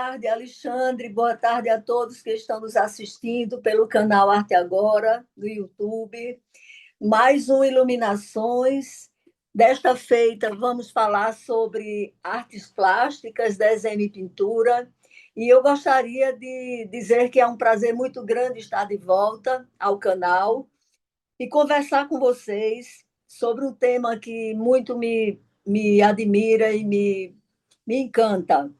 tarde, Alexandre. Boa tarde a todos que estão nos assistindo pelo canal Arte Agora, no YouTube. Mais um Iluminações. Desta feita, vamos falar sobre artes plásticas, desenho e pintura. E eu gostaria de dizer que é um prazer muito grande estar de volta ao canal e conversar com vocês sobre um tema que muito me admira e me encanta.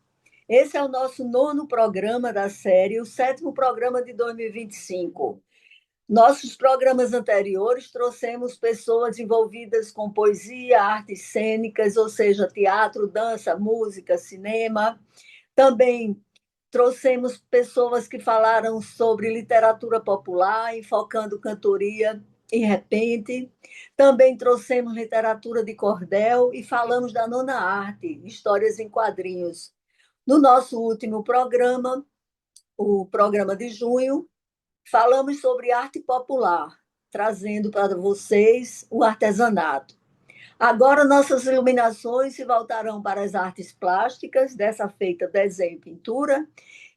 Esse é o nosso nono programa da série, o sétimo programa de 2025. Nossos programas anteriores trouxemos pessoas envolvidas com poesia, artes cênicas, ou seja, teatro, dança, música, cinema. Também trouxemos pessoas que falaram sobre literatura popular, enfocando cantoria e repente. Também trouxemos literatura de cordel e falamos da nona arte, histórias em quadrinhos. No nosso último programa, o programa de junho, falamos sobre arte popular, trazendo para vocês o artesanato. Agora, nossas iluminações se voltarão para as artes plásticas, dessa feita desenho e pintura,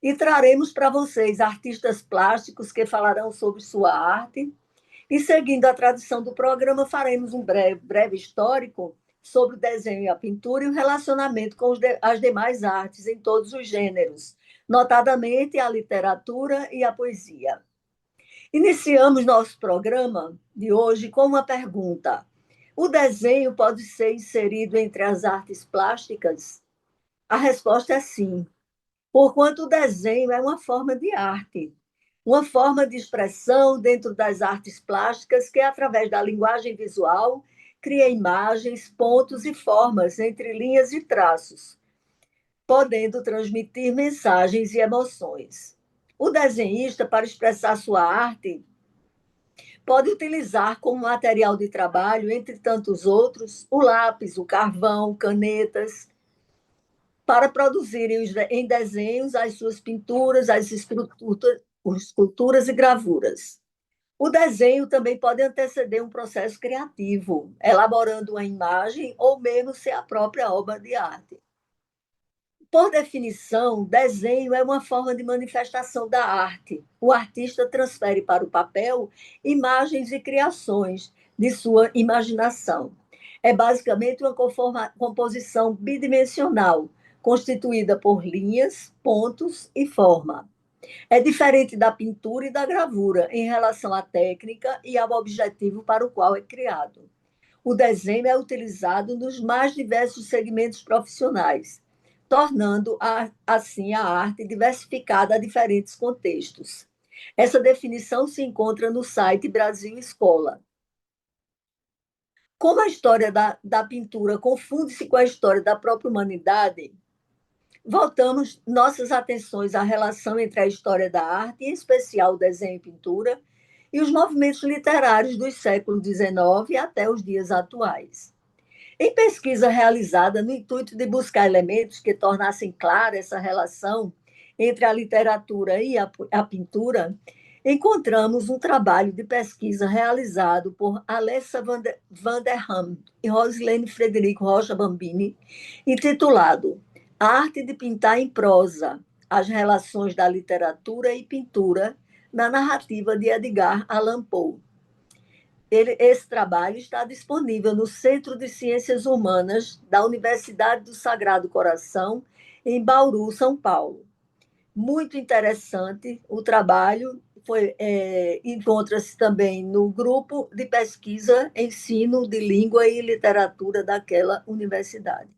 e traremos para vocês artistas plásticos que falarão sobre sua arte. E, seguindo a tradição do programa, faremos um breve histórico sobre o desenho e a pintura e o relacionamento com as demais artes em todos os gêneros, notadamente a literatura e a poesia. Iniciamos nosso programa de hoje com uma pergunta: o desenho pode ser inserido entre as artes plásticas? A resposta é sim, porquanto o desenho é uma forma de arte, uma forma de expressão dentro das artes plásticas que, através da linguagem visual, cria imagens, pontos e formas entre linhas e traços, podendo transmitir mensagens e emoções. O desenhista, para expressar sua arte, pode utilizar como material de trabalho, entre tantos outros, o lápis, o carvão, canetas, para produzirem em desenhos as suas pinturas, as esculturas e gravuras. O desenho também pode anteceder um processo criativo, elaborando uma imagem ou mesmo ser a própria obra de arte. Por definição, desenho é uma forma de manifestação da arte. O artista transfere para o papel imagens e criações de sua imaginação. É basicamente uma composição bidimensional, constituída por linhas, pontos e forma. É diferente da pintura e da gravura em relação à técnica e ao objetivo para o qual é criado. O desenho é utilizado nos mais diversos segmentos profissionais, tornando assim a arte diversificada a diferentes contextos. Essa definição se encontra no site Brasil Escola. Como a história da pintura confunde-se com a história da própria humanidade, voltamos nossas atenções à relação entre a história da arte, em especial o desenho e pintura, e os movimentos literários dos séculos XIX até os dias atuais. Em pesquisa realizada no intuito de buscar elementos que tornassem clara essa relação entre a literatura e a pintura, encontramos um trabalho de pesquisa realizado por Alessa van der Ham e Rosilene Frederico Rocha Bambini, intitulado A Arte de Pintar em Prosa, as relações da literatura e pintura na narrativa de Edgar Allan Poe. Esse trabalho está disponível no Centro de Ciências Humanas da Universidade do Sagrado Coração, em Bauru, São Paulo. Muito interessante o trabalho, encontra-se também no grupo de pesquisa Ensino de Língua e Literatura daquela universidade.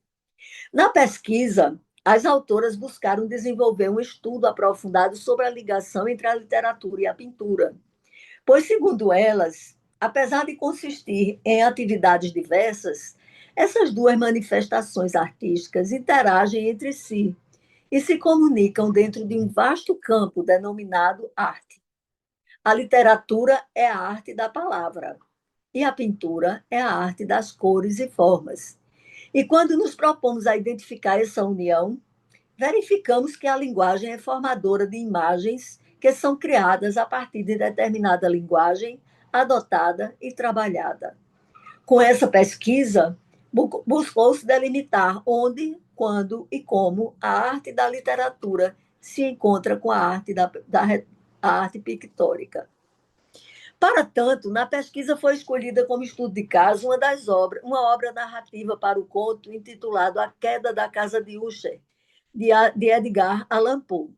Na pesquisa, as autoras buscaram desenvolver um estudo aprofundado sobre a ligação entre a literatura e a pintura, pois, segundo elas, apesar de consistir em atividades diversas, essas duas manifestações artísticas interagem entre si e se comunicam dentro de um vasto campo denominado arte. A literatura é a arte da palavra e a pintura é a arte das cores e formas. E quando nos propomos a identificar essa união, verificamos que a linguagem é formadora de imagens que são criadas a partir de determinada linguagem adotada e trabalhada. Com essa pesquisa, Buscou-se delimitar onde, quando e como a arte da literatura se encontra com a arte, a arte pictórica. Para tanto, na pesquisa foi escolhida como estudo de caso uma obra narrativa para o conto intitulado A Queda da Casa de Usher, de Edgar Allan Poe,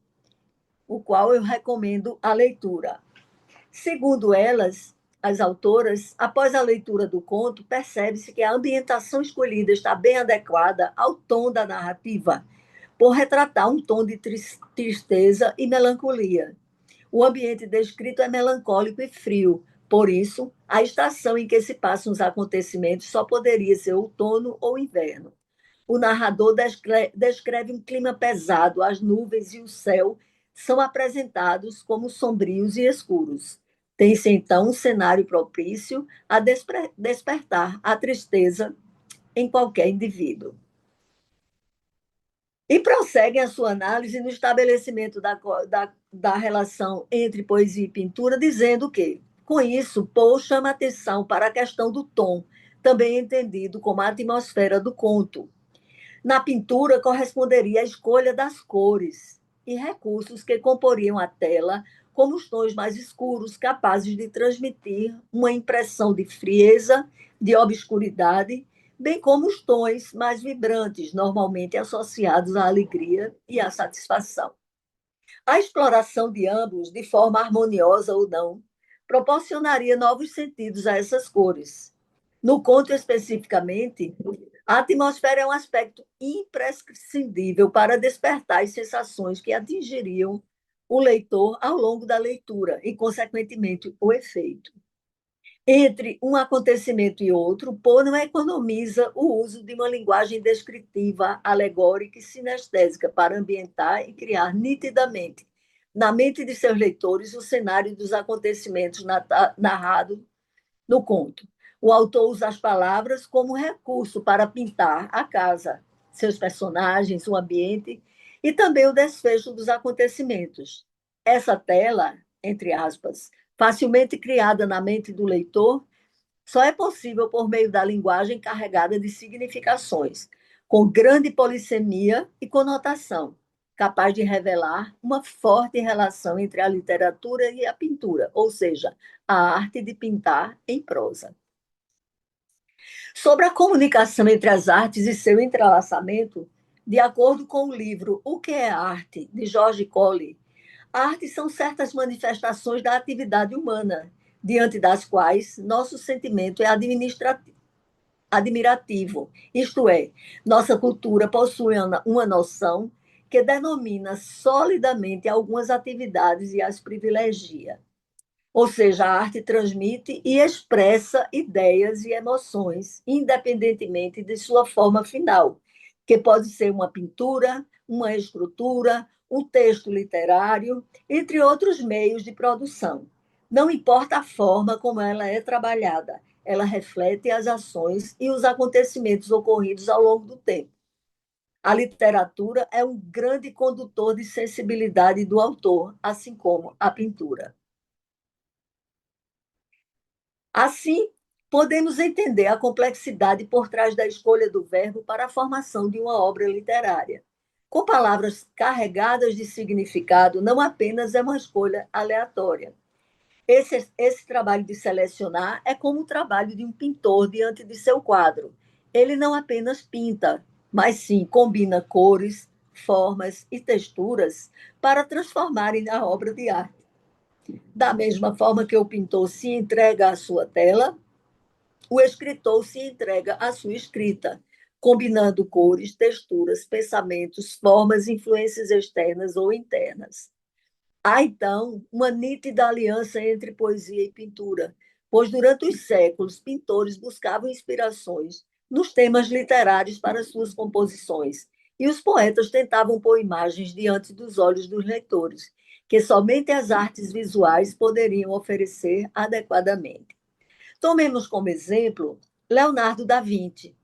o qual eu recomendo a leitura. Segundo elas, as autoras, após a leitura do conto, percebe-se que a ambientação escolhida está bem adequada ao tom da narrativa, por retratar um tom de tristeza e melancolia. O ambiente descrito é melancólico e frio, por isso, a estação em que se passam os acontecimentos só poderia ser outono ou inverno. O narrador descreve um clima pesado, as nuvens e o céu são apresentados como sombrios e escuros. Tem-se então um cenário propício a despertar a tristeza em qualquer indivíduo. E prosseguem a sua análise no estabelecimento da relação entre poesia e pintura, dizendo que, com isso, Poe chama atenção para a questão do tom, também entendido como a atmosfera do conto. Na pintura, corresponderia à escolha das cores e recursos que comporiam a tela, como os tons mais escuros, capazes de transmitir uma impressão de frieza, de obscuridade, bem como os tons mais vibrantes, normalmente associados à alegria e à satisfação. A exploração de ambos, de forma harmoniosa ou não, proporcionaria novos sentidos a essas cores. No conto especificamente, a atmosfera é um aspecto imprescindível para despertar as sensações que atingiriam o leitor ao longo da leitura e, consequentemente, o efeito. Entre um acontecimento e outro, Poe não economiza o uso de uma linguagem descritiva, alegórica e sinestésica para ambientar e criar nitidamente, na mente de seus leitores, o cenário dos acontecimentos narrados no conto. O autor usa as palavras como recurso para pintar a casa, seus personagens, o ambiente e também o desfecho dos acontecimentos. Essa tela, entre aspas, facilmente criada na mente do leitor, só é possível por meio da linguagem carregada de significações, com grande polissemia e conotação, capaz de revelar uma forte relação entre a literatura e a pintura, ou seja, a arte de pintar em prosa. Sobre a comunicação entre as artes e seu entrelaçamento, de acordo com o livro O que é Arte, de George Coley, a arte são certas manifestações da atividade humana, diante das quais nosso sentimento é admirativo, isto é, nossa cultura possui uma noção que denomina solidamente algumas atividades e as privilegia. Ou seja, a arte transmite e expressa ideias e emoções, independentemente de sua forma final, que pode ser uma pintura, uma escultura, um texto literário, entre outros meios de produção. Não importa a forma como ela é trabalhada, ela reflete as ações e os acontecimentos ocorridos ao longo do tempo. A literatura é um grande condutor de sensibilidade do autor, assim como a pintura. Assim, podemos entender a complexidade por trás da escolha do verbo para a formação de uma obra literária. Com palavras carregadas de significado, não apenas é uma escolha aleatória. Esse trabalho de selecionar é como o trabalho de um pintor diante de seu quadro. Ele não apenas pinta, mas sim combina cores, formas e texturas para transformarem a obra de arte. Da mesma forma que o pintor se entrega à sua tela, o escritor se entrega à sua escrita, combinando cores, texturas, pensamentos, formas, influências externas ou internas. Há, então, uma nítida aliança entre poesia e pintura, pois durante os séculos, pintores buscavam inspirações nos temas literários para suas composições, e os poetas tentavam pôr imagens diante dos olhos dos leitores, que somente as artes visuais poderiam oferecer adequadamente. Tomemos como exemplo Leonardo da Vinci,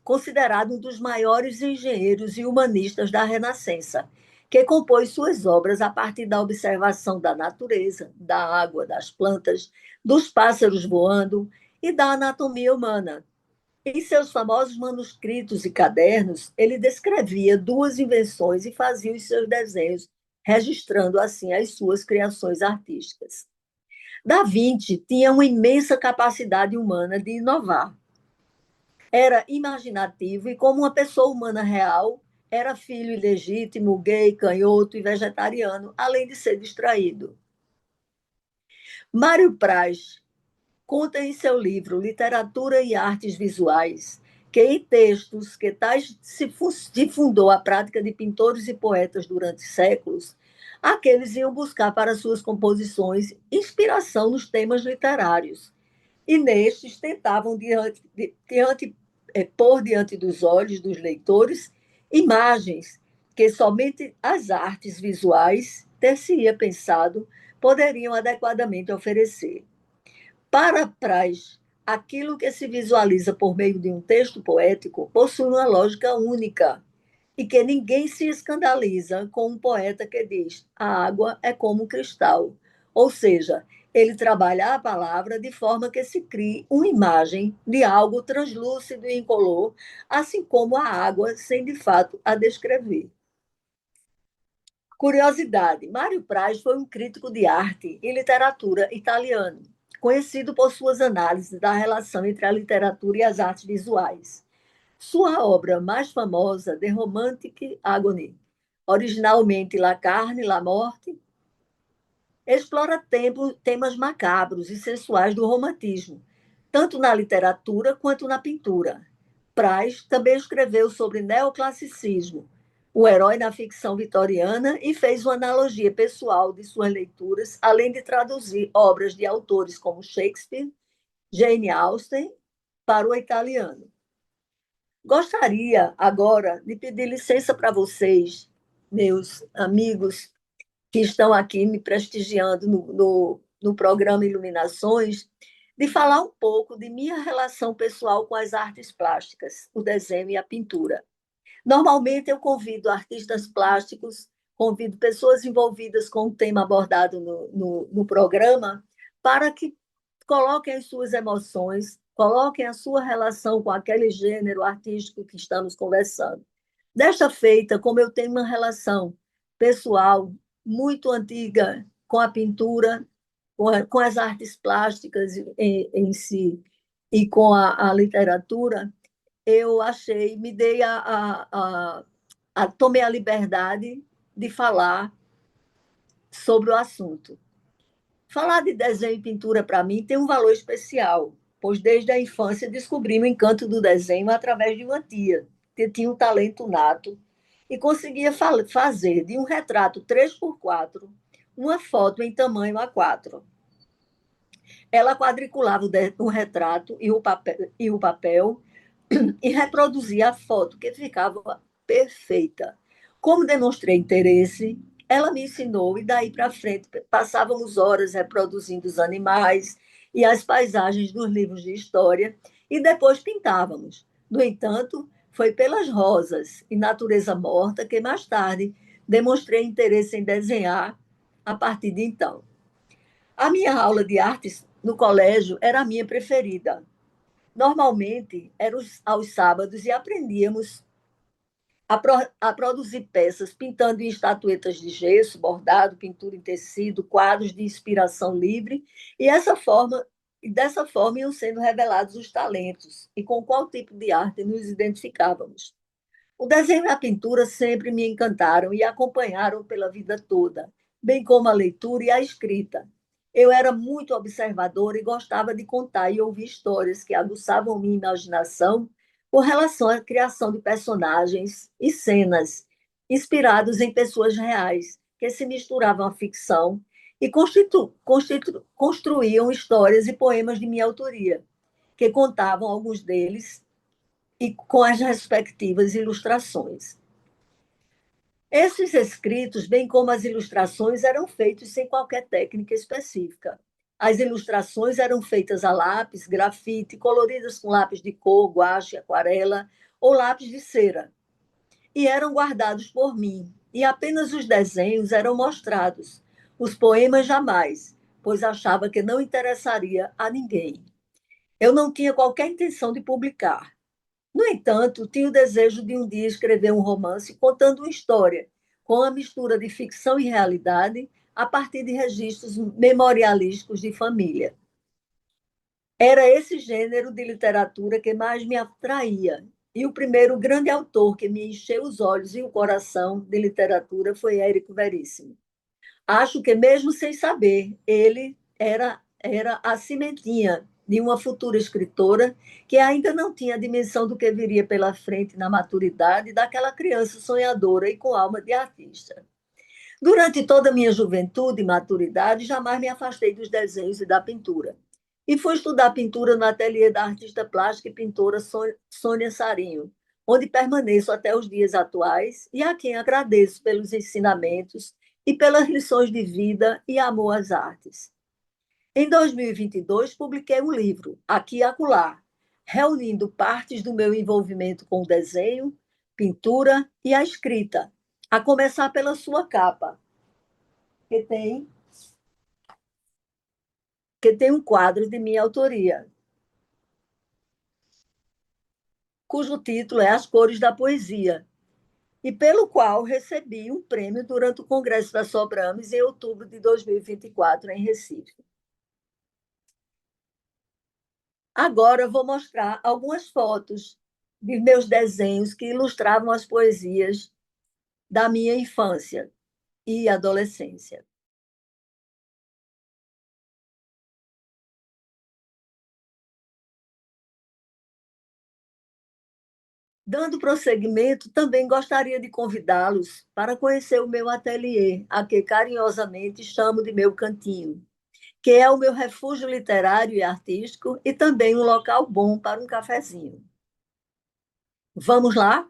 considerado um dos maiores engenheiros e humanistas da Renascença, que compôs suas obras a partir da observação da natureza, da água, das plantas, dos pássaros voando e da anatomia humana. Em seus famosos manuscritos e cadernos, ele descrevia duas invenções e fazia os seus desenhos, registrando assim as suas criações artísticas. Da Vinci tinha uma imensa capacidade humana de inovar. Era imaginativo e, como uma pessoa humana real, era filho ilegítimo, gay, canhoto e vegetariano, além de ser distraído. Mário Praz conta em seu livro Literatura e Artes Visuais que em textos que tais se fundou a prática de pintores e poetas durante séculos, aqueles iam buscar para suas composições inspiração nos temas literários e nestes tentavam pôr diante dos olhos dos leitores imagens que somente as artes visuais, ter-se-ia pensado, poderiam adequadamente oferecer. Para Praz, aquilo que se visualiza por meio de um texto poético possui uma lógica única e que ninguém se escandaliza com um poeta que diz: a água é como um cristal. Ou seja, ele trabalha a palavra de forma que se crie uma imagem de algo translúcido e incolor, assim como a água, sem de fato a descrever. Curiosidade: Mário Praz foi um crítico de arte e literatura italiano, conhecido por suas análises da relação entre a literatura e as artes visuais. Sua obra mais famosa, The Romantic Agony, originalmente La Carne, La Morte, explora temas macabros e sensuais do romantismo, tanto na literatura quanto na pintura. Praz também escreveu sobre neoclassicismo, o herói na ficção vitoriana, e fez uma analogia pessoal de suas leituras, além de traduzir obras de autores como Shakespeare, Jane Austen, para o italiano. Gostaria agora de pedir licença para vocês, meus amigos que estão aqui me prestigiando no programa Iluminações, de falar um pouco de minha relação pessoal com as artes plásticas, o desenho e a pintura. Normalmente eu convido artistas plásticos, convido pessoas envolvidas com o tema abordado no programa, para que coloquem as suas emoções, coloquem a sua relação com aquele gênero artístico que estamos conversando. Desta feita, como eu tenho uma relação pessoal muito antiga com a pintura, com as artes plásticas em si e com a literatura, eu achei, me dei tomei a liberdade de falar sobre o assunto. Falar de desenho e pintura para mim tem um valor especial, pois desde a infância descobri o encanto do desenho através de uma tia, que tinha um talento nato e conseguia fazer de um retrato 3x4 uma foto em tamanho A4. Ela quadriculava o retrato e o papel e reproduzia a foto, que ficava perfeita. Como demonstrei interesse, ela me ensinou e daí para frente passávamos horas reproduzindo os animais e as paisagens dos livros de história e depois pintávamos. No entanto, foi pelas rosas e natureza morta que mais tarde demonstrei interesse em desenhar a partir de então. A minha aula de artes no colégio era a minha preferida. Normalmente, era aos sábados e aprendíamos a produzir peças, pintando em estatuetas de gesso, bordado, pintura em tecido, quadros de inspiração livre, dessa forma iam sendo revelados os talentos e com qual tipo de arte nos identificávamos. O desenho e a pintura sempre me encantaram e acompanharam pela vida toda, bem como a leitura e a escrita. Eu era muito observadora e gostava de contar e ouvir histórias que aguçavam minha imaginação com relação à criação de personagens e cenas inspirados em pessoas reais, que se misturavam à ficção e construíam histórias e poemas de minha autoria, que contavam alguns deles e com as respectivas ilustrações. Esses escritos, bem como as ilustrações, eram feitos sem qualquer técnica específica. As ilustrações eram feitas a lápis, grafite, coloridas com lápis de cor, guache, aquarela ou lápis de cera, e eram guardados por mim, e apenas os desenhos eram mostrados, os poemas jamais, pois achava que não interessaria a ninguém. Eu não tinha qualquer intenção de publicar. No entanto, tinha o desejo de um dia escrever um romance contando uma história, com a mistura de ficção e realidade, a partir de registros memorialísticos de família. Era esse gênero de literatura que mais me atraía. E o primeiro grande autor que me encheu os olhos e o coração de literatura foi Érico Veríssimo. Acho que, mesmo sem saber, ele era a cimentinha de uma futura escritora que ainda não tinha a dimensão do que viria pela frente na maturidade daquela criança sonhadora e com alma de artista. Durante toda a minha juventude e maturidade, jamais me afastei dos desenhos e da pintura. E fui estudar pintura no ateliê da artista plástica e pintora Sônia Sarinho, onde permaneço até os dias atuais e a quem agradeço pelos ensinamentos e pelas lições de vida e amor às artes. Em 2022, publiquei um livro, Aqui e Acolá, reunindo partes do meu envolvimento com o desenho, pintura e a escrita, a começar pela sua capa, que tem, que tem um quadro de minha autoria, cujo título é As Cores da Poesia, e pelo qual recebi um prêmio durante o Congresso da Sobrames em outubro de 2024, em Recife. Agora eu vou mostrar algumas fotos de meus desenhos que ilustravam as poesias da minha infância e adolescência. Dando prosseguimento, também gostaria de convidá-los para conhecer o meu ateliê, a que carinhosamente chamo de meu cantinho, que é o meu refúgio literário e artístico e também um local bom para um cafezinho. Vamos lá?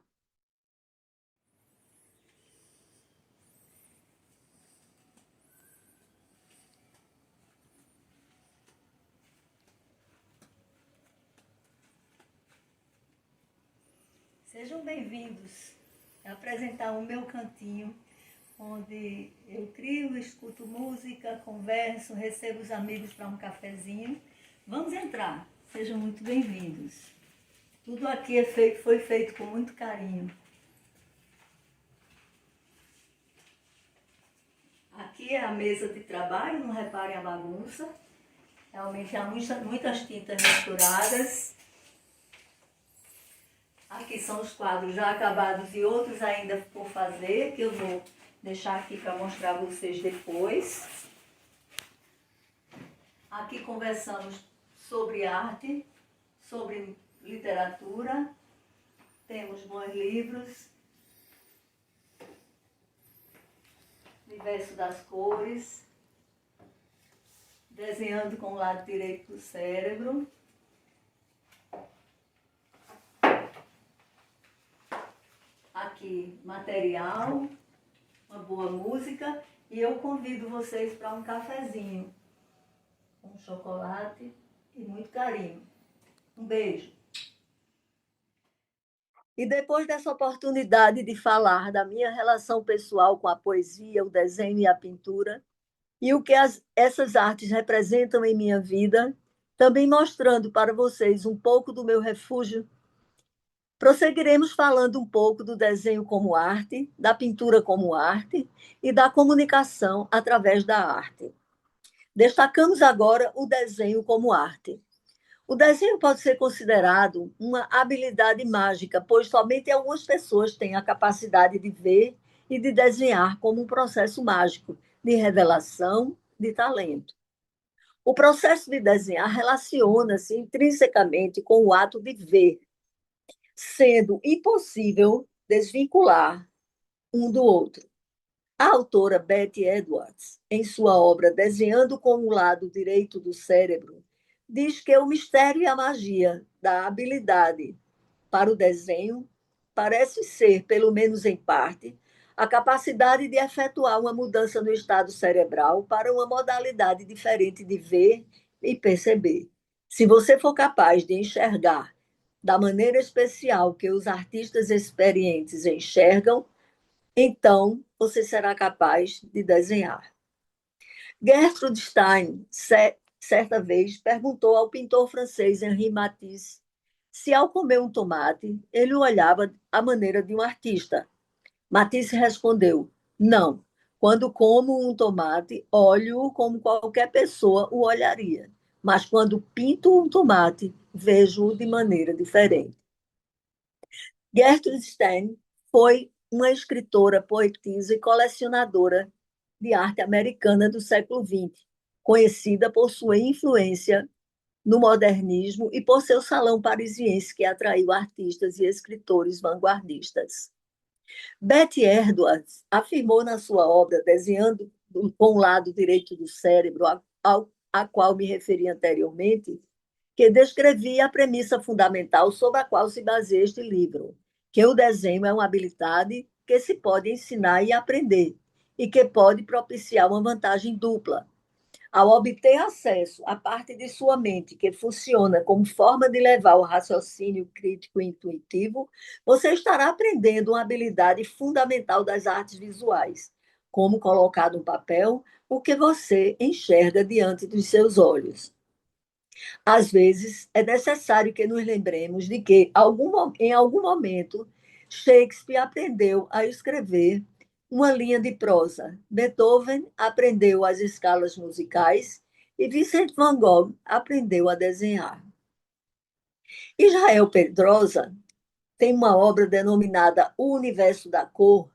Sejam bem-vindos a apresentar o meu cantinho, onde eu crio, escuto música, converso, recebo os amigos para um cafezinho. Vamos entrar, sejam muito bem-vindos. Tudo aqui foi feito com muito carinho. Aqui é a mesa de trabalho, não reparem a bagunça. Realmente há muitas tintas misturadas. Aqui são os quadros já acabados e outros ainda por fazer, que eu vou deixar aqui para mostrar a vocês depois. Aqui conversamos sobre arte, sobre literatura, temos bons livros, Universo das Cores, desenhando com o lado direito do cérebro. Aqui, material, uma boa música, e eu convido vocês para um cafezinho, com chocolate e muito carinho. Um beijo. E depois dessa oportunidade de falar da minha relação pessoal com a poesia, o desenho e a pintura, e o que essas artes representam em minha vida, também mostrando para vocês um pouco do meu refúgio, prosseguiremos falando um pouco do desenho como arte, da pintura como arte e da comunicação através da arte. Destacamos agora o desenho como arte. O desenho pode ser considerado uma habilidade mágica, pois somente algumas pessoas têm a capacidade de ver e de desenhar como um processo mágico de revelação de talento. O processo de desenhar relaciona-se intrinsecamente com o ato de ver, sendo impossível desvincular um do outro. A autora Betty Edwards, em sua obra Desenhando com o Lado Direito do Cérebro, diz que o mistério e a magia da habilidade para o desenho parece ser, pelo menos em parte, a capacidade de efetuar uma mudança no estado cerebral para uma modalidade diferente de ver e perceber. Se você for capaz de enxergar da maneira especial que os artistas experientes enxergam, então você será capaz de desenhar. Gertrude Stein certa vez, perguntou ao pintor francês Henri Matisse se, ao comer um tomate, ele o olhava à maneira de um artista. Matisse respondeu: não. Quando como um tomate, olho-o como qualquer pessoa o olharia. Mas quando pinto um tomate, vejo-o de maneira diferente. Gertrude Stein foi uma escritora, poetisa e colecionadora de arte americana do século XX, conhecida por sua influência no modernismo e por seu salão parisiense que atraiu artistas e escritores vanguardistas. Betty Edwards afirmou na sua obra Desenhando com o Lado Direito do Cérebro, a qual me referi anteriormente, que descrevia a premissa fundamental sobre a qual se baseia este livro, que o desenho é uma habilidade que se pode ensinar e aprender, e que pode propiciar uma vantagem dupla. Ao obter acesso à parte de sua mente que funciona como forma de levar o raciocínio crítico e intuitivo, você estará aprendendo uma habilidade fundamental das artes visuais, como colocar no papel o que você enxerga diante dos seus olhos. Às vezes, é necessário que nos lembremos de que, em algum momento, Shakespeare aprendeu a escrever uma linha de prosa, Beethoven aprendeu as escalas musicais e Vincent van Gogh aprendeu a desenhar. Israel Pedrosa tem uma obra denominada O Universo da Cor,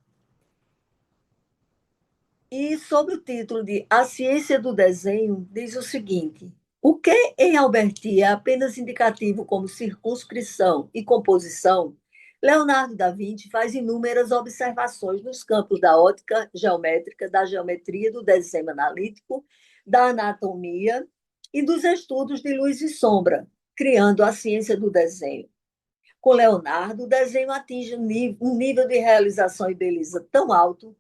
e, sob o título de A Ciência do Desenho, diz o seguinte: o que em Alberti é apenas indicativo como circunscrição e composição, Leonardo da Vinci faz inúmeras observações nos campos da ótica geométrica, da geometria, do desenho analítico, da anatomia e dos estudos de luz e sombra, criando a ciência do desenho. Com Leonardo, o desenho atinge um nível de realização e beleza tão alto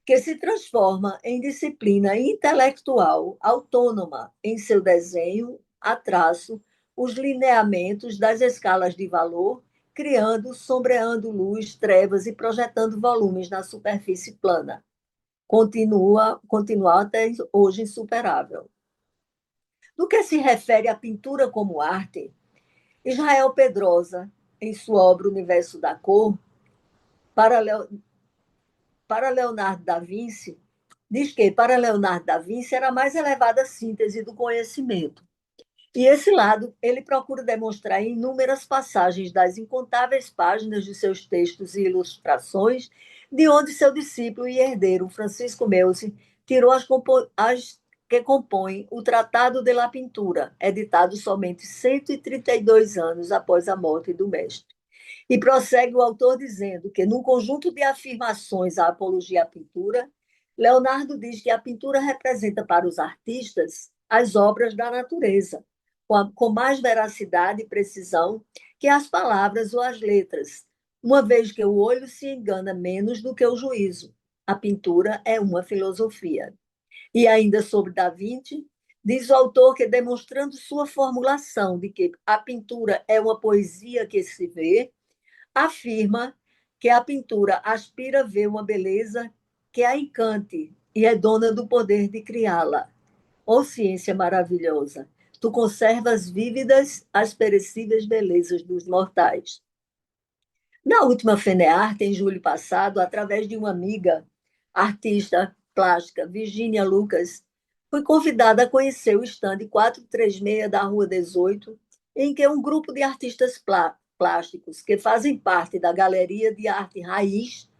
que se transforma em disciplina intelectual autônoma em seu desenho a traço, os lineamentos das escalas de valor, criando, sombreando luz, trevas e projetando volumes na superfície plana. Continua até hoje insuperável. No que se refere à pintura como arte, Israel Pedrosa, em sua obra Universo da Cor, para Leonardo da Vinci, diz que para Leonardo da Vinci era a mais elevada síntese do conhecimento. E esse lado ele procura demonstrar em inúmeras passagens das incontáveis páginas de seus textos e ilustrações, de onde seu discípulo e herdeiro, Francisco Meucci, tirou as que compõem o Tratado de la Pintura, editado somente 132 anos após a morte do mestre. E prossegue o autor dizendo que, num conjunto de afirmações à apologia à pintura, Leonardo diz que a pintura representa para os artistas as obras da natureza, com mais veracidade e precisão que as palavras ou as letras, uma vez que o olho se engana menos do que o juízo. A pintura é uma filosofia. E ainda sobre Da Vinci, diz o autor que, demonstrando sua formulação de que a pintura é uma poesia que se vê, afirma que a pintura aspira a ver uma beleza que a encante e é dona do poder de criá-la. Ó ciência maravilhosa, tu conservas vívidas as perecíveis belezas dos mortais. Na última FENEARTE, em julho passado, através de uma amiga, artista plástica, Virginia Lucas, fui convidada a conhecer o estande 436 da Rua 18, em que um grupo de artistas plásticos que fazem parte da Galeria de Arte Raiz,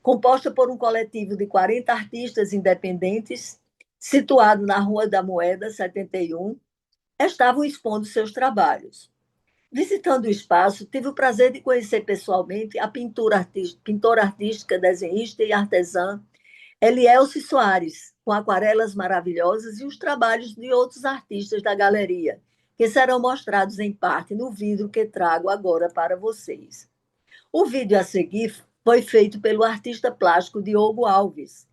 composta por um coletivo de 40 artistas independentes, situado na Rua da Moeda, 71, estavam expondo seus trabalhos. Visitando o espaço, tive o prazer de conhecer pessoalmente a pintora artística, desenhista e artesã Elielce Soares, com aquarelas maravilhosas e os trabalhos de outros artistas da galeria, que serão mostrados em parte no vídeo que trago agora para vocês. O vídeo a seguir foi feito pelo artista plástico Diogo Alves.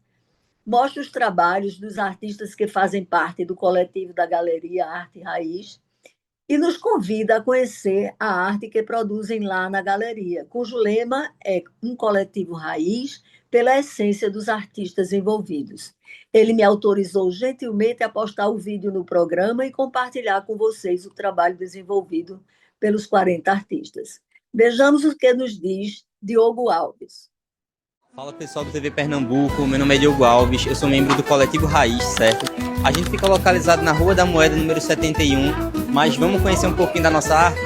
Mostra os trabalhos dos artistas que fazem parte do coletivo da Galeria Arte Raiz e nos convida a conhecer a arte que produzem lá na galeria, cujo lema é Um Coletivo Raiz, pela essência dos artistas envolvidos. Ele me autorizou gentilmente a postar o vídeo no programa e compartilhar com vocês o trabalho desenvolvido pelos 40 artistas. Vejamos o que nos diz Diogo Alves. Fala pessoal do TV Pernambuco, meu nome é Diogo Alves, eu sou membro do Coletivo Raiz, certo? A gente fica localizado na Rua da Moeda, número 71, mas vamos conhecer um pouquinho da nossa arte?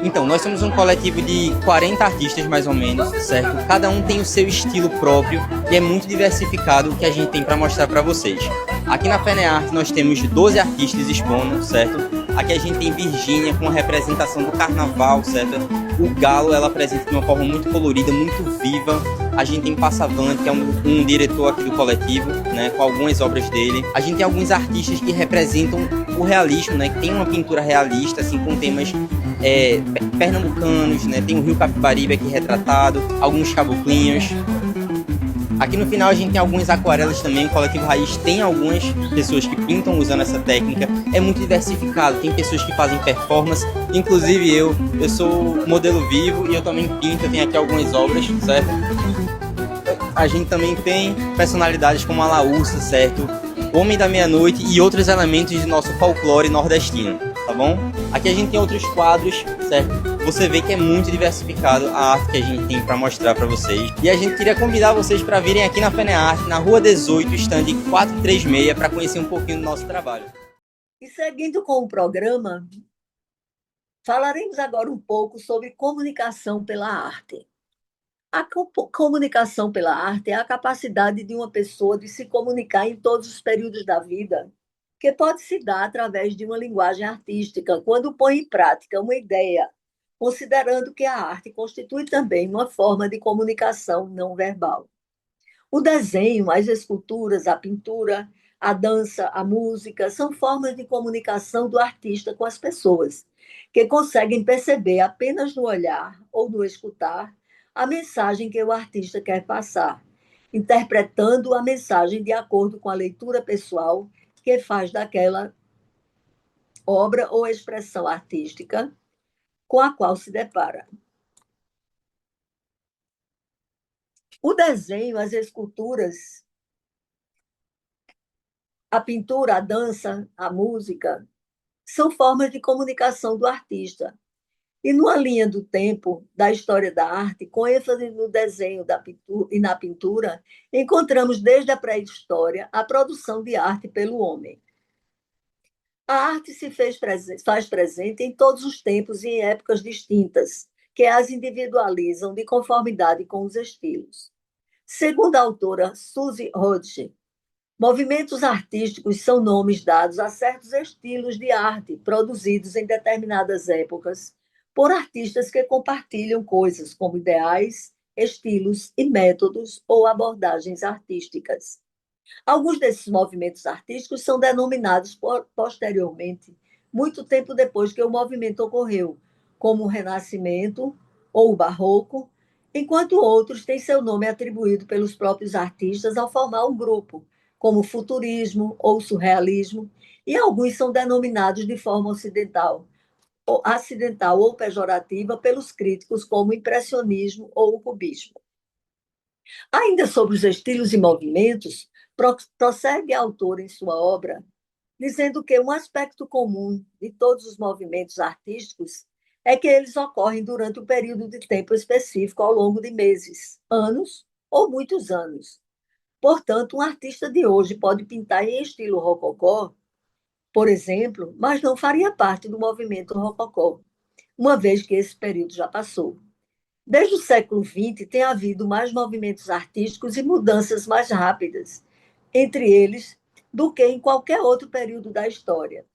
Então, nós somos um coletivo de 40 artistas mais ou menos, certo? Cada um tem o seu estilo próprio e é muito diversificado o que a gente tem para mostrar para vocês. Aqui na FENEARTE nós temos 12 artistas expondo, certo? Aqui a gente tem Virgínia com a representação do carnaval, certo? O Galo, ela apresenta de uma forma muito colorida, muito viva. A gente tem Passavante, que é um diretor aqui do coletivo, né, com algumas obras dele. A gente tem alguns artistas que representam o realismo, né, que tem uma pintura realista, assim, com temas pernambucanos, né, tem o Rio Capibaribe aqui retratado, alguns caboclinhos. Aqui no final a gente tem algumas aquarelas também, o Coletivo Raiz tem algumas pessoas que pintam usando essa técnica, é muito diversificado, tem pessoas que fazem performance, inclusive eu sou modelo vivo e eu também pinto, eu tenho aqui algumas obras, certo? A gente também tem personalidades como a Laúça, certo? Homem da Meia-Noite e outros elementos do nosso folclore nordestino, tá bom? Aqui a gente tem outros quadros, certo? Você vê que é muito diversificado a arte que a gente tem para mostrar para vocês. E a gente queria convidar vocês para virem aqui na FENEARTE, na Rua 18, stand 436, para conhecer um pouquinho do nosso trabalho. E seguindo com o programa, falaremos agora um pouco sobre comunicação pela arte. A comunicação pela arte é a capacidade de uma pessoa de se comunicar em todos os períodos da vida, que pode se dar através de uma linguagem artística, quando põe em prática uma ideia, considerando que a arte constitui também uma forma de comunicação não verbal. O desenho, as esculturas, a pintura, a dança, a música são formas de comunicação do artista com as pessoas, que conseguem perceber apenas no olhar ou no escutar a mensagem que o artista quer passar, interpretando a mensagem de acordo com a leitura pessoal que faz daquela obra ou expressão artística com a qual se depara. O desenho, as esculturas, a pintura, a dança, a música, são formas de comunicação do artista. E numa linha do tempo da história da arte, com ênfase no desenho e na pintura, encontramos desde a pré-história a produção de arte pelo homem. A arte faz presente em todos os tempos e em épocas distintas, que as individualizam de conformidade com os estilos. Segundo a autora Suzy Hodge, movimentos artísticos são nomes dados a certos estilos de arte produzidos em determinadas épocas por artistas que compartilham coisas como ideais, estilos e métodos ou abordagens artísticas. Alguns desses movimentos artísticos são denominados posteriormente, muito tempo depois que o movimento ocorreu, como o Renascimento ou o Barroco, enquanto outros têm seu nome atribuído pelos próprios artistas ao formar um grupo, como o Futurismo ou o Surrealismo, e alguns são denominados de forma acidental ou pejorativa pelos críticos como o Impressionismo ou o Cubismo. Ainda sobre os estilos e movimentos, prossegue a autora em sua obra, dizendo que um aspecto comum de todos os movimentos artísticos é que eles ocorrem durante um período de tempo específico ao longo de meses, anos ou muitos anos. Portanto, um artista de hoje pode pintar em estilo rococó, por exemplo, mas não faria parte do movimento rococó, uma vez que esse período já passou. Desde o século XX, tem havido mais movimentos artísticos e mudanças mais rápidas, entre eles, do que em qualquer outro período da história.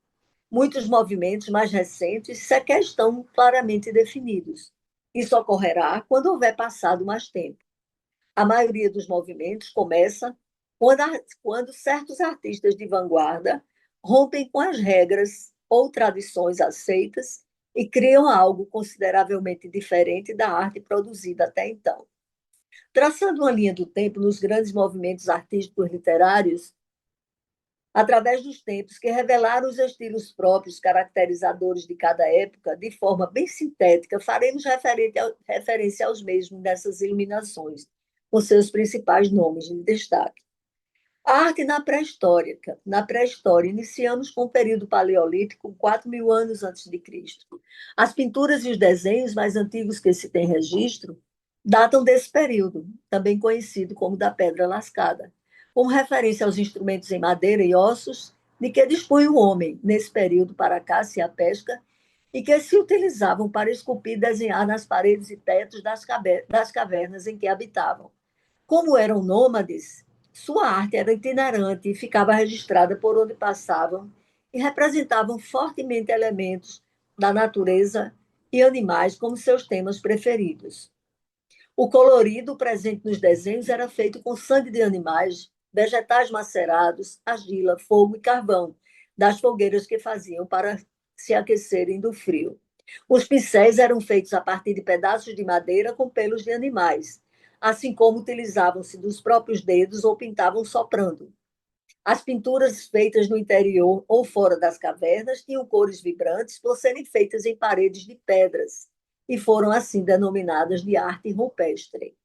Muitos movimentos mais recentes sequer estão claramente definidos. Isso ocorrerá quando houver passado mais tempo. A maioria dos movimentos começa quando certos artistas de vanguarda rompem com as regras ou tradições aceitas e criam algo consideravelmente diferente da arte produzida até então. Traçando uma linha do tempo nos grandes movimentos artísticos literários, através dos tempos que revelaram os estilos próprios caracterizadores de cada época, de forma bem sintética, faremos referência aos mesmos nessas iluminações. com seus principais nomes de destaque. A arte na pré-história, iniciamos com o período paleolítico, 4.000 anos antes de Cristo. As pinturas e os desenhos mais antigos que se tem registro datam desse período, também conhecido como da Pedra Lascada, como referência aos instrumentos em madeira e ossos de que dispunha o homem nesse período para a caça e a pesca e que se utilizavam para esculpir e desenhar nas paredes e tetos das cavernas em que habitavam. Como eram nômades, sua arte era itinerante e ficava registrada por onde passavam e representavam fortemente elementos da natureza e animais como seus temas preferidos. O colorido presente nos desenhos era feito com sangue de animais, vegetais macerados, argila, fogo e carvão, das fogueiras que faziam para se aquecerem do frio. Os pincéis eram feitos a partir de pedaços de madeira com pelos de animais, assim como utilizavam-se dos próprios dedos ou pintavam soprando. As pinturas feitas no interior ou fora das cavernas tinham cores vibrantes por serem feitas em paredes de pedras e foram assim denominadas de arte rupestre.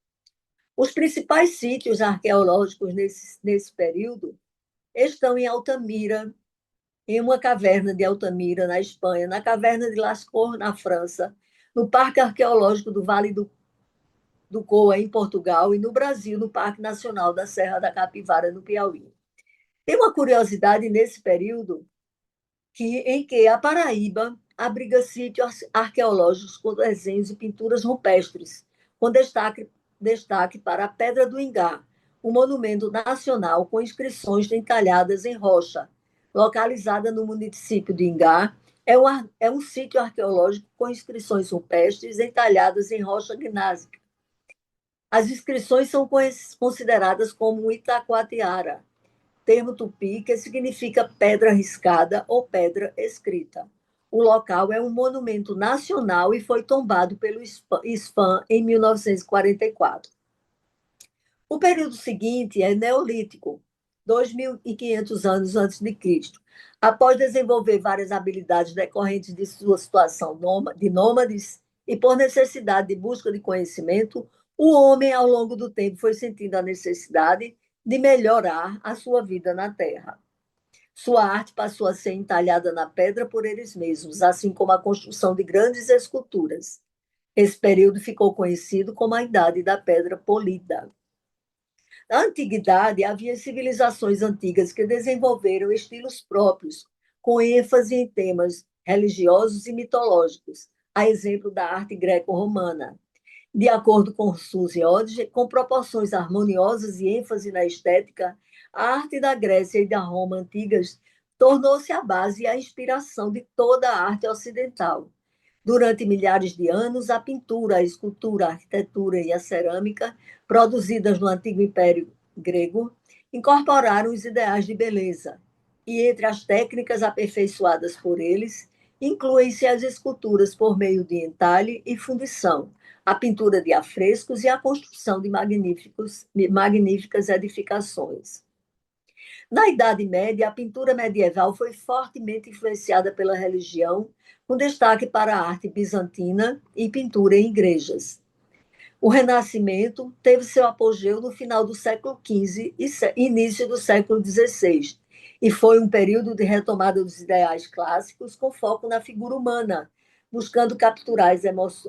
Os principais sítios arqueológicos nesse período estão em Altamira, em uma caverna de Altamira, na Espanha, na caverna de Lascaux, na França, no Parque Arqueológico do Vale do Coa, em Portugal, e no Brasil, no Parque Nacional da Serra da Capivara, no Piauí. Tem uma curiosidade nesse período em que a Paraíba abriga sítios arqueológicos com desenhos e pinturas rupestres, com destaque para a Pedra do Ingá, um monumento nacional com inscrições entalhadas em rocha, localizada no município de Ingá. É um sítio arqueológico com inscrições rupestres entalhadas em rocha gnásica. As inscrições são consideradas como Itacoatiara, termo tupi que significa pedra riscada ou pedra escrita. O local é um monumento nacional e foi tombado pelo ISPAM em 1944. O período seguinte é Neolítico, 2.500 anos antes de Cristo. Após desenvolver várias habilidades decorrentes de sua situação de nômades e por necessidade de busca de conhecimento, o homem, ao longo do tempo, foi sentindo a necessidade de melhorar a sua vida na Terra. Sua arte passou a ser entalhada na pedra por eles mesmos, assim como a construção de grandes esculturas. Esse período ficou conhecido como a Idade da Pedra Polida. Na antiguidade, havia civilizações antigas que desenvolveram estilos próprios, com ênfase em temas religiosos e mitológicos, a exemplo da arte greco-romana. De acordo com Suzy Hodge, com proporções harmoniosas e ênfase na estética, a arte da Grécia e da Roma antigas tornou-se a base e a inspiração de toda a arte ocidental. Durante milhares de anos, a pintura, a escultura, a arquitetura e a cerâmica, produzidas no antigo Império Grego, incorporaram os ideais de beleza. E entre as técnicas aperfeiçoadas por eles, incluem-se as esculturas por meio de entalhe e fundição, a pintura de afrescos e a construção de magníficas edificações. Na Idade Média, a pintura medieval foi fortemente influenciada pela religião, com destaque para a arte bizantina e pintura em igrejas. O Renascimento teve seu apogeu no final do século XV e início do século XVI, e foi um período de retomada dos ideais clássicos com foco na figura humana, buscando capturar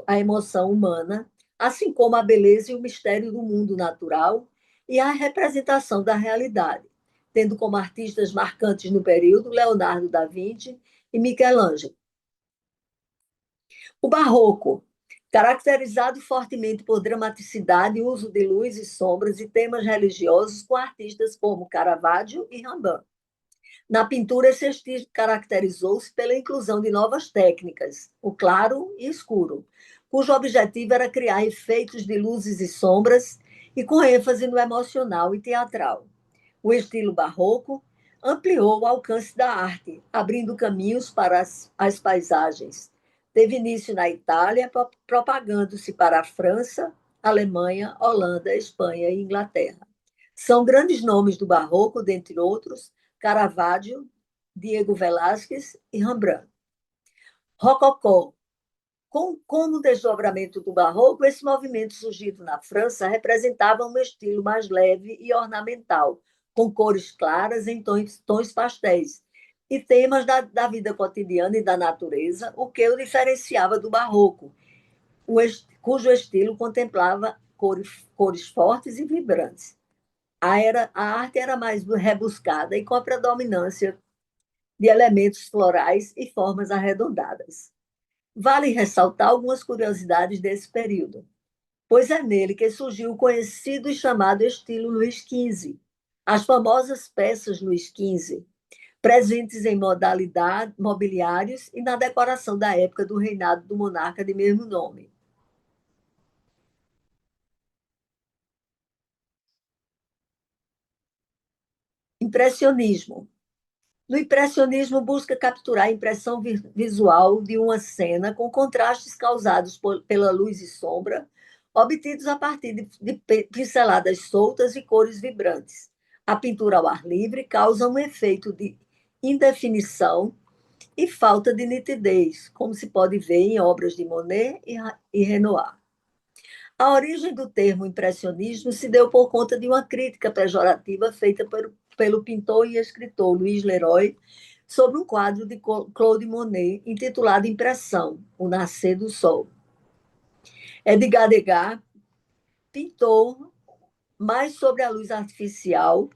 a emoção humana, assim como a beleza e o mistério do mundo natural e a representação da realidade, tendo como artistas marcantes no período Leonardo da Vinci e Michelangelo. O Barroco, caracterizado fortemente por dramaticidade, uso de luz e sombras e temas religiosos com artistas como Caravaggio e Rembrandt. Na pintura, esse estilo caracterizou-se pela inclusão de novas técnicas, o claro e escuro, cujo objetivo era criar efeitos de luzes e sombras e com ênfase no emocional e teatral. O estilo barroco ampliou o alcance da arte, abrindo caminhos para as paisagens. Teve início na Itália, propagando-se para a França, Alemanha, Holanda, Espanha e Inglaterra. São grandes nomes do barroco, dentre outros, Caravaggio, Diego Velázquez e Rembrandt. Rococó, Como desdobramento do barroco, esse movimento surgido na França representava um estilo mais leve e ornamental, com cores claras em tons pastéis, e temas da vida cotidiana e da natureza, o que o diferenciava do barroco, cujo estilo contemplava cores fortes e vibrantes. A arte era mais rebuscada e com a predominância de elementos florais e formas arredondadas. Vale ressaltar algumas curiosidades desse período, pois é nele que surgiu o conhecido e chamado estilo Luís XV. As famosas peças Luís XV, presentes em mobiliários e na decoração da época do reinado do monarca de mesmo nome. Impressionismo. No impressionismo, busca capturar a impressão visual de uma cena com contrastes causados pela luz e sombra, obtidos a partir de pinceladas soltas e cores vibrantes. A pintura ao ar livre causa um efeito de indefinição e falta de nitidez, como se pode ver em obras de Monet e Renoir. A origem do termo impressionismo se deu por conta de uma crítica pejorativa feita pelo pintor e escritor Louis Leroy sobre um quadro de Claude Monet intitulado Impressão, O Nascer do Sol. Edgar Degas pintou mais sobre a luz artificial,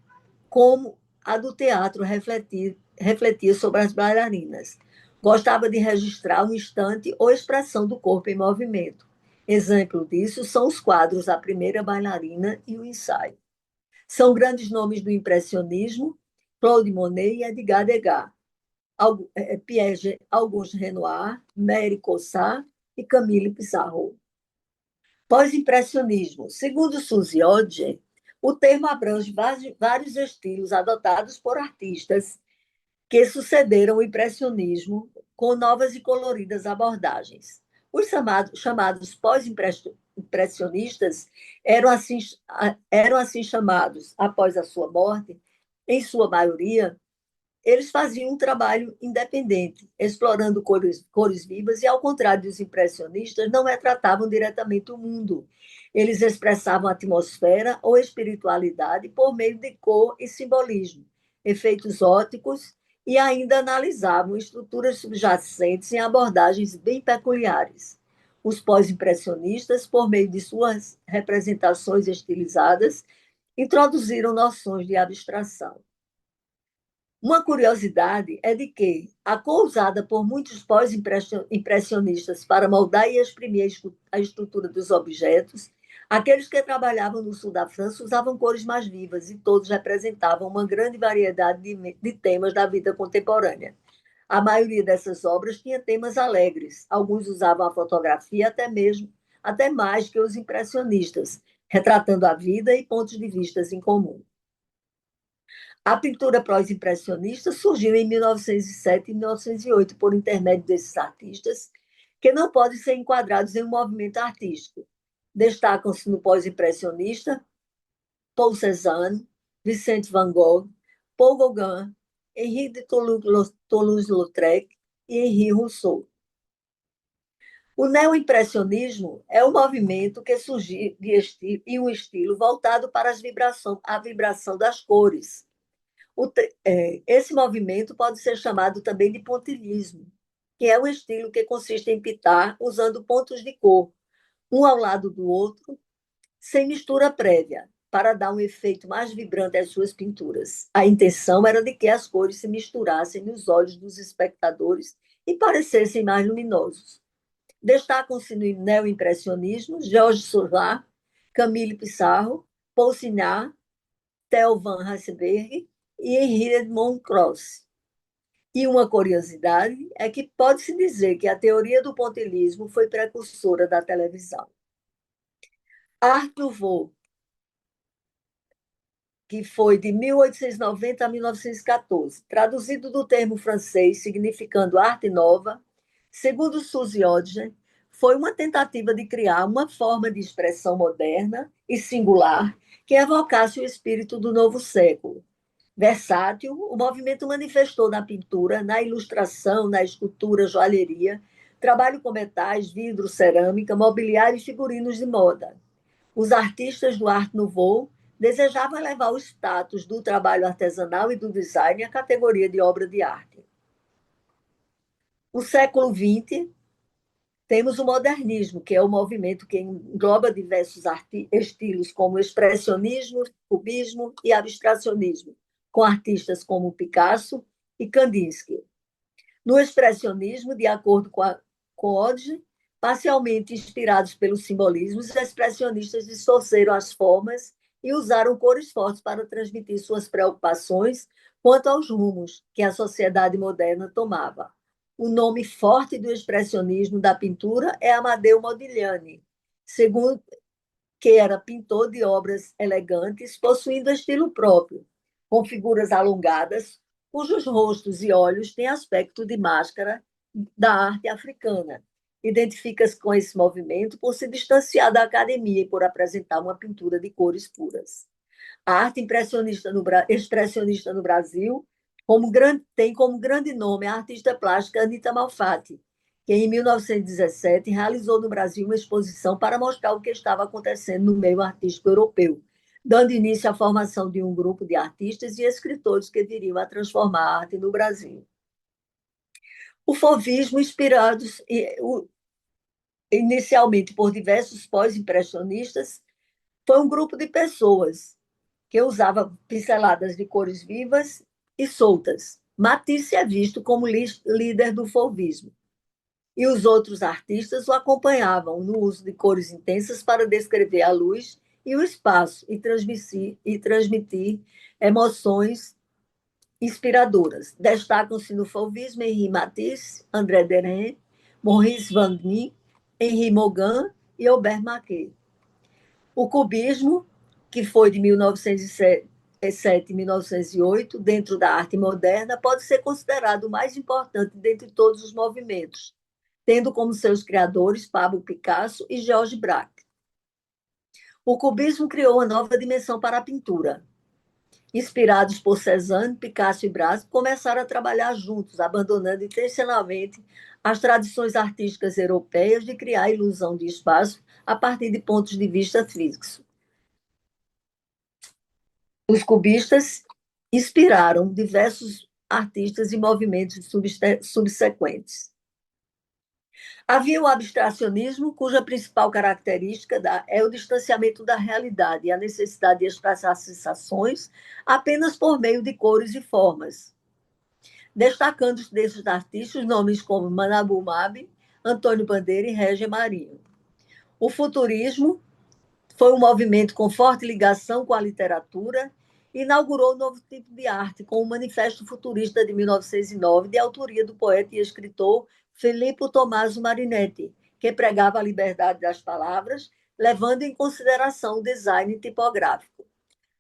como a do teatro refletia sobre as bailarinas. Gostava de registrar um instante ou expressão do corpo em movimento. Exemplo disso são os quadros A Primeira Bailarina e O Ensaio. São grandes nomes do impressionismo, Claude Monet e Edgar Degas, Pierre-Auguste Renoir, Mary Cossat e Camille Pissarro. Pós-impressionismo. Segundo Suzy Hodge, o termo abrange vários estilos adotados por artistas que sucederam o impressionismo com novas e coloridas abordagens. Os chamados pós-impressionistas eram assim chamados após a sua morte, em sua maioria. Eles faziam um trabalho independente, explorando cores vivas e, ao contrário dos impressionistas, não retratavam diretamente o mundo. Eles expressavam a atmosfera ou espiritualidade por meio de cor e simbolismo, efeitos ópticos e ainda analisavam estruturas subjacentes em abordagens bem peculiares. Os pós-impressionistas, por meio de suas representações estilizadas, introduziram noções de abstração. Uma curiosidade é de que a cor usada por muitos pós-impressionistas para moldar e exprimir a estrutura dos objetos, aqueles que trabalhavam no sul da França usavam cores mais vivas e todos representavam uma grande variedade de temas da vida contemporânea. A maioria dessas obras tinha temas alegres. Alguns usavam a fotografia até mais que os impressionistas, retratando a vida e pontos de vista em comum. A pintura pós-impressionista surgiu em 1907 e 1908 por intermédio desses artistas, que não podem ser enquadrados em um movimento artístico. Destacam-se no pós-impressionista Paul Cézanne, Vicente Van Gogh, Paul Gauguin, Henri de Toulouse-Lautrec e Henri Rousseau. O neoimpressionismo é um movimento que surgiu em um estilo voltado para a vibração das cores. Esse movimento pode ser chamado também de pontilhismo, que é um estilo que consiste em pintar usando pontos de cor, um ao lado do outro, sem mistura prévia, para dar um efeito mais vibrante às suas pinturas. A intenção era de que as cores se misturassem nos olhos dos espectadores e parecessem mais luminosos. Destacam-se no neoimpressionismo Georges Seurat, Camille Pissarro, Paul Signac, Theo van Rensburg e Henri Edmond Croce. E uma curiosidade é que pode-se dizer que a teoria do pontilhismo foi precursora da televisão. Art Nouveau, que foi de 1890 a 1914, traduzido do termo francês significando arte nova, segundo Suzy Hodge, foi uma tentativa de criar uma forma de expressão moderna e singular que evocasse o espírito do novo século. Versátil, o movimento manifestou na pintura, na ilustração, na escultura, joalheria, Trabalho com metais, vidro, cerâmica, mobiliário e figurinos de moda. Os artistas do Art Nouveau desejavam elevar o status do trabalho artesanal e do design à categoria de obra de arte. No século XX, temos o modernismo, que é o movimento que engloba diversos estilos como expressionismo, cubismo e abstracionismo, com artistas como Picasso e Kandinsky. No expressionismo, de acordo com Odge, parcialmente inspirados pelos simbolismos, os expressionistas distorceram as formas e usaram cores fortes para transmitir suas preocupações quanto aos rumos que a sociedade moderna tomava. O nome forte do expressionismo da pintura é Amadeu Modigliani, segundo que era pintor de obras elegantes, possuindo estilo próprio, com figuras alongadas, cujos rostos e olhos têm aspecto de máscara da arte africana. Identifica-se com esse movimento por se distanciar da academia e por apresentar uma pintura de cores puras. A arte expressionista no Brasil tem como grande nome a artista plástica Anita Malfatti, que em 1917 realizou no Brasil uma exposição para mostrar o que estava acontecendo no meio artístico europeu, dando início à formação de um grupo de artistas e escritores que viriam a transformar a arte no Brasil. O fauvismo, inspirados inicialmente por diversos pós-impressionistas, foi um grupo de pessoas que usava pinceladas de cores vivas e soltas. Matisse é visto como líder do fauvismo. E os outros artistas o acompanhavam no uso de cores intensas para descrever a luz e o espaço e transmitir emoções inspiradoras. Destacam-se no fauvismo Henri Matisse, André Derain, Maurice Van Dyck, Henri Mauguin e Albert Maquet. O cubismo, que foi de 1907 a 1908, dentro da arte moderna, pode ser considerado o mais importante dentre todos os movimentos, tendo como seus criadores Pablo Picasso e Georges Braque. O cubismo criou uma nova dimensão para a pintura. Inspirados por Cézanne, Picasso e Braque, começaram a trabalhar juntos, abandonando intencionalmente as tradições artísticas europeias de criar a ilusão de espaço a partir de pontos de vista fixos. Os cubistas inspiraram diversos artistas e movimentos subsequentes. Havia o abstracionismo, cuja principal característica é o distanciamento da realidade e a necessidade de expressar sensações apenas por meio de cores e formas, destacando desses artistas nomes como Manabu Mabe, Antônio Bandeira e Régis Marinho. O futurismo foi um movimento com forte ligação com a literatura e inaugurou um novo tipo de arte, com o Manifesto Futurista de 1909, de autoria do poeta e escritor Filippo Tommaso Marinetti, que pregava a liberdade das palavras, levando em consideração o design tipográfico.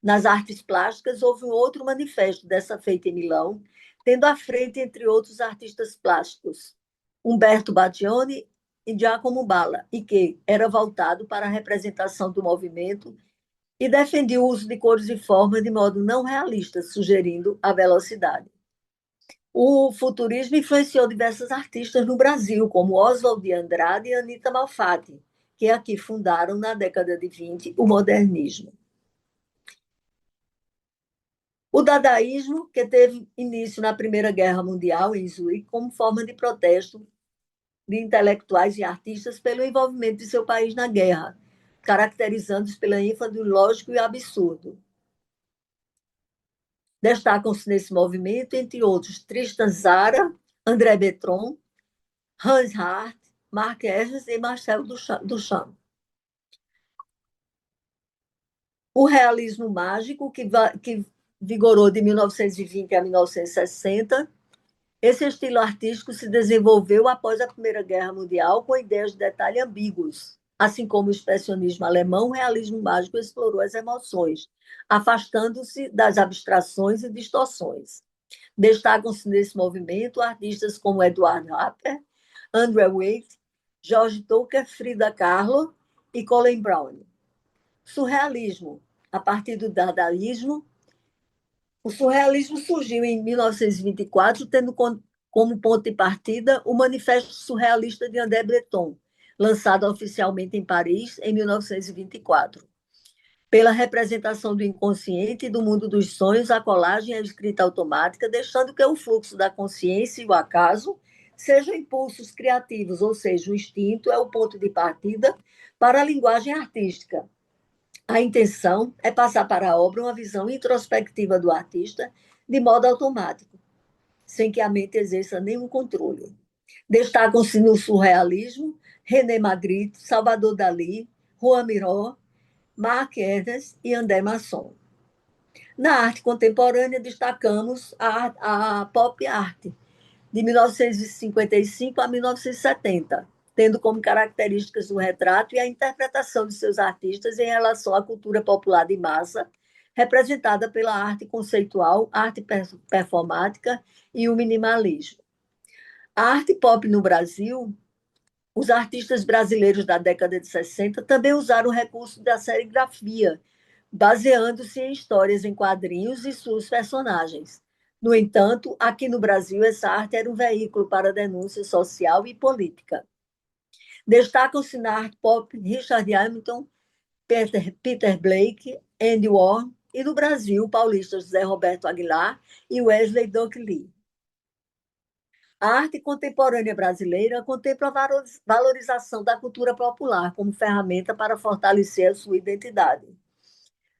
Nas artes plásticas, houve um outro manifesto, dessa feita em Milão, tendo à frente, entre outros artistas plásticos, Umberto Baggioni e Giacomo Balla, e que era voltado para a representação do movimento e defendia o uso de cores e formas de modo não realista, sugerindo a velocidade. O futurismo influenciou diversos artistas no Brasil, como Oswald de Andrade e Anita Malfatti, que aqui fundaram, na década de 20, o modernismo. O dadaísmo, que teve início na Primeira Guerra Mundial, em Zurique, como forma de protesto de intelectuais e artistas pelo envolvimento de seu país na guerra, caracterizando-os pela ênfase do lógico e absurdo. Destacam-se nesse movimento, entre outros, Tristan Tzara, André Breton, Hans Hart, Marc Herges e Marcel Duchamp. O realismo mágico, que vigorou de 1920 a 1960, esse estilo artístico se desenvolveu após a Primeira Guerra Mundial com ideias de detalhe ambíguos. Assim como o expressionismo alemão, o realismo mágico explorou as emoções, afastando-se das abstrações e distorções. Destacam-se nesse movimento artistas como Eduard Hopper, André Waite, George Tucker, Frida Kahlo e Colin Brown. Surrealismo, a partir do dadaísmo. O surrealismo surgiu em 1924, tendo Como ponto de partida, o Manifesto Surrealista de André Breton, lançado oficialmente em Paris em 1924. Pela representação do inconsciente e do mundo dos sonhos, a colagem é a escrita automática, deixando que o fluxo da consciência e o acaso sejam impulsos criativos, ou seja, o instinto é o ponto de partida para a linguagem artística. A intenção é passar para a obra uma visão introspectiva do artista de modo automático, sem que a mente exerça nenhum controle. Destacam-se no surrealismo René Magritte, Salvador Dalí, Juan Miró, Marc Ernst e André Masson. Na arte contemporânea, destacamos a pop art, de 1955 a 1970, tendo como características o retrato e a interpretação de seus artistas em relação à cultura popular de massa, representada pela arte conceitual, arte performática e o minimalismo. A arte pop no Brasil, os artistas brasileiros da década de 60 também usaram o recurso da serigrafia, baseando-se em histórias em quadrinhos e suas personagens. No entanto, aqui no Brasil, essa arte era um veículo para denúncia social e política. Destacam-se na arte pop Richard Hamilton, Peter Blake, Andy Warhol, e no Brasil, paulistas José Roberto Aguilar e Wesley Dock Lee. A arte contemporânea brasileira contempla a valorização da cultura popular como ferramenta para fortalecer a sua identidade.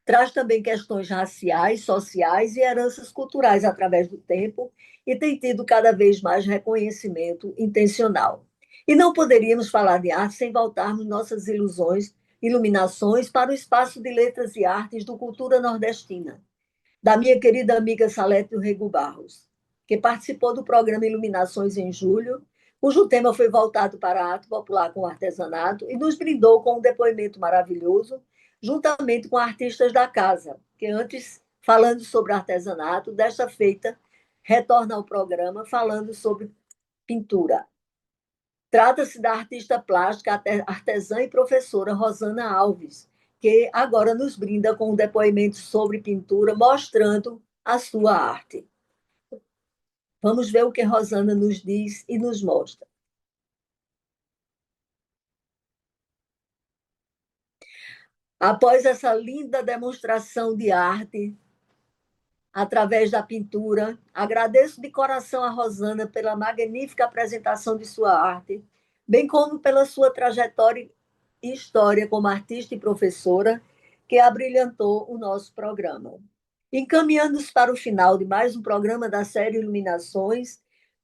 Traz também questões raciais, sociais e heranças culturais através do tempo e tem tido cada vez mais reconhecimento intencional. E não poderíamos falar de arte sem voltarmos nossas iluminações para o espaço de letras e artes do Cultura Nordestina, da minha querida amiga Salete do Rego Barros, que participou do programa Iluminações em julho, cujo tema foi voltado para a arte popular com artesanato e nos brindou com um depoimento maravilhoso, juntamente com artistas da casa, que antes, falando sobre artesanato, desta feita, retorna ao programa falando sobre pintura. Trata-se da artista plástica, artesã e professora Rosana Alves, que agora nos brinda com um depoimento sobre pintura, mostrando a sua arte. Vamos ver o que Rosana nos diz e nos mostra. Após essa linda demonstração de arte, através da pintura, agradeço de coração a Rosana pela magnífica apresentação de sua arte, bem como pela sua trajetória e história como artista e professora, que abrilhantou o nosso programa. Encaminhando-nos para o final de mais um programa da série Iluminações,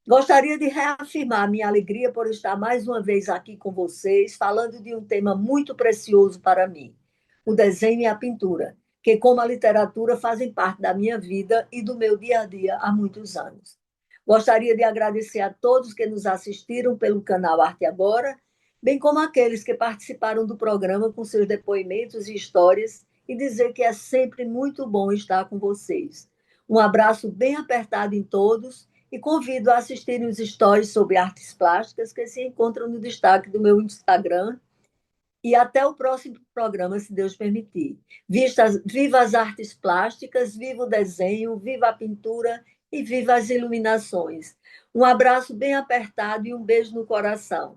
gostaria de reafirmar minha alegria por estar mais uma vez aqui com vocês, falando de um tema muito precioso para mim, o desenho e a pintura, que, como a literatura, fazem parte da minha vida e do meu dia a dia há muitos anos. Gostaria de agradecer a todos que nos assistiram pelo canal Arte Agora, bem como aqueles que participaram do programa com seus depoimentos e histórias, e dizer que é sempre muito bom estar com vocês. Um abraço bem apertado em todos e convido a assistirem os stories sobre artes plásticas que se encontram no destaque do meu Instagram. E até o próximo programa, se Deus permitir. Viva as artes plásticas, viva o desenho, viva a pintura e viva as iluminações. Um abraço bem apertado e um beijo no coração.